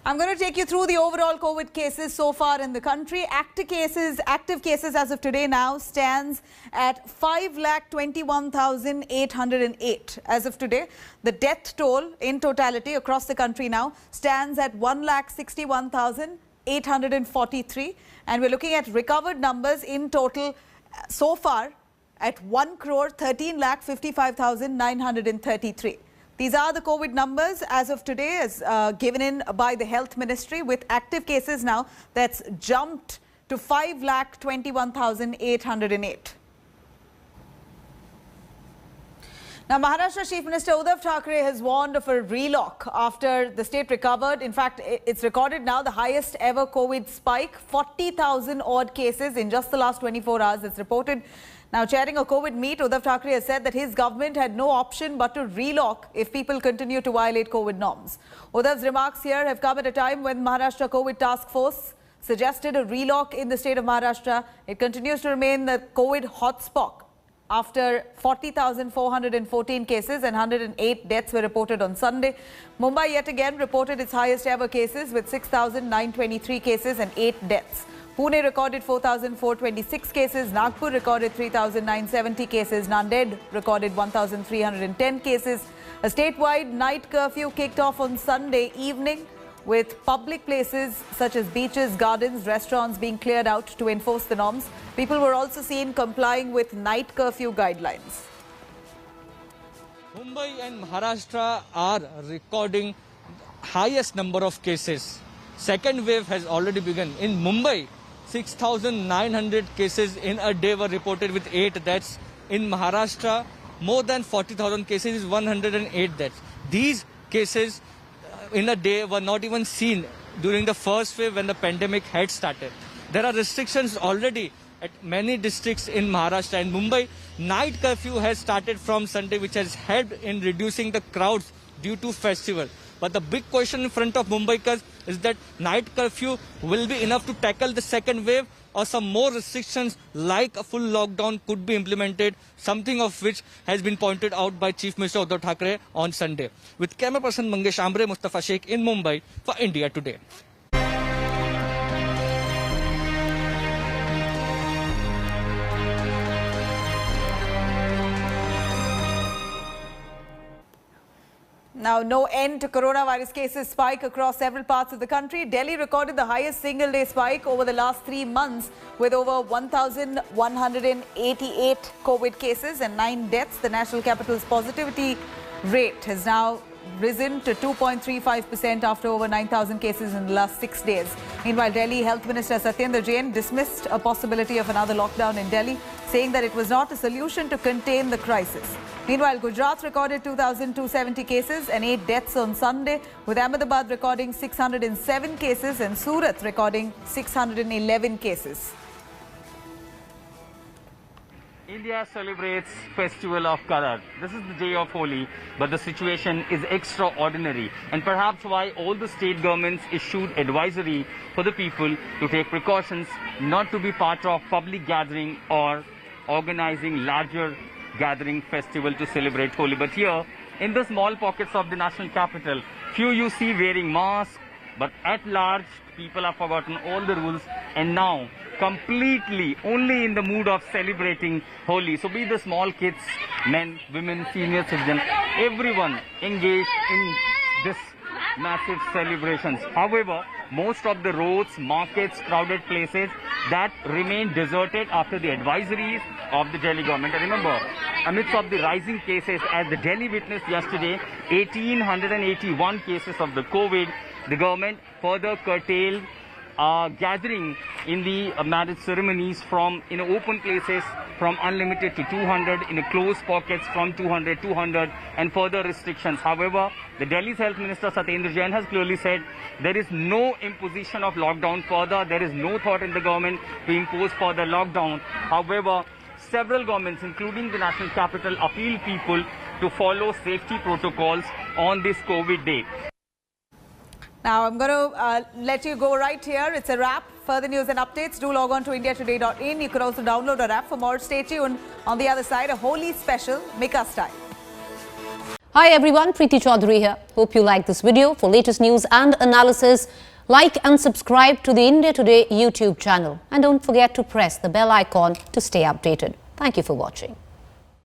I'm going to take you through the overall COVID cases so far in the country. Active cases as of today now stands at 5,21,808 as of today. The death toll in totality across the country now stands at 1,61,843. And we're looking at recovered numbers in total so far at 1,13,55,933. These are the COVID numbers as of today, as given in by the Health Ministry, with active cases now that's jumped to 5,21,808. Now, Maharashtra Chief Minister Uddhav Thackeray has warned of a relock after the state recovered. In fact, it's recorded now the highest ever COVID spike, 40,000 odd cases in just the last 24 hours. It's reported. Now, chairing a COVID meet, Uddhav Thackeray has said that his government had no option but to relock if people continue to violate COVID norms. Uddhav's remarks here have come at a time when Maharashtra COVID Task Force suggested a relock in the state of Maharashtra. It continues to remain the COVID hotspot after 40,414 cases and 108 deaths were reported on Sunday. Mumbai yet again reported its highest ever cases with 6,923 cases and 8 deaths. Pune recorded 4,426 cases, Nagpur recorded 3,970 cases, Nanded recorded 1,310 cases. A statewide night curfew kicked off on Sunday evening with public places such as beaches, gardens, restaurants being cleared out to enforce the norms. People were also seen complying with night curfew guidelines. Mumbai and Maharashtra are recording highest number of cases. Second wave has already begun. In Mumbai, 6,900 cases in a day were reported with 8 deaths. In Maharashtra, more than 40,000 cases is 108 deaths. These cases in a day were not even seen during the first wave when the pandemic had started. There are restrictions already at many districts in Maharashtra. And Mumbai, night curfew has started from Sunday, which has helped in reducing the crowds due to festival. But the big question in front of Mumbaikars is that night curfew will be enough to tackle the second wave, or some more restrictions like a full lockdown could be implemented, something of which has been pointed out by Chief Minister Uddhav Thackeray on Sunday. With camera person Mangesh Ambre, Mustafa Sheikh in Mumbai for India Today. Now, no end to coronavirus cases spike across several parts of the country. Delhi recorded the highest single-day spike over the last 3 months with over 1,188 COVID cases and 9 deaths. The national capital's positivity rate has now risen to 2.35% after over 9,000 cases in the last 6 days. Meanwhile, Delhi Health Minister Satyendra Jain dismissed a possibility of another lockdown in Delhi, saying that it was not a solution to contain the crisis. Meanwhile, Gujarat recorded 2,270 cases and 8 deaths on Sunday, with Ahmedabad recording 607 cases and Surat recording 611 cases. India celebrates Festival of Color. This is the day of Holi, but the situation is extraordinary, and perhaps why all the state governments issued advisory for the people to take precautions not to be part of public gathering or organizing larger gathering festival to celebrate Holi. But here, in the small pockets of the national capital, few you see wearing masks, but at large, people have forgotten all the rules and now completely only in the mood of celebrating Holi. So be the small kids, men, women, senior citizens, everyone engaged in this massive celebrations. However, most of the roads, markets, crowded places that remain deserted after the advisories of the Delhi government. And remember, amidst of the rising cases, as the Delhi witnessed yesterday, 1,881 cases of the COVID, the government further curtailed gathering in the marriage ceremonies from open places from unlimited to 200, in closed pockets from 200, and further restrictions. However, the Delhi's Health Minister Satyendra Jain has clearly said there is no imposition of lockdown further. There is no thought in the government to impose further lockdown. However, several governments, including the national capital, appeal people to follow safety protocols on this COVID day. Now, I'm going to let you go right here. It's a wrap. Further news and updates, do log on to indiatoday.in. You could also download our app for more. Stay tuned. On the other side, a Holi special, Mika style. Hi everyone, Preeti Chaudhary here. Hope you like this video. For latest news and analysis, like and subscribe to the India Today YouTube channel. And don't forget to press the bell icon to stay updated. Thank you for watching.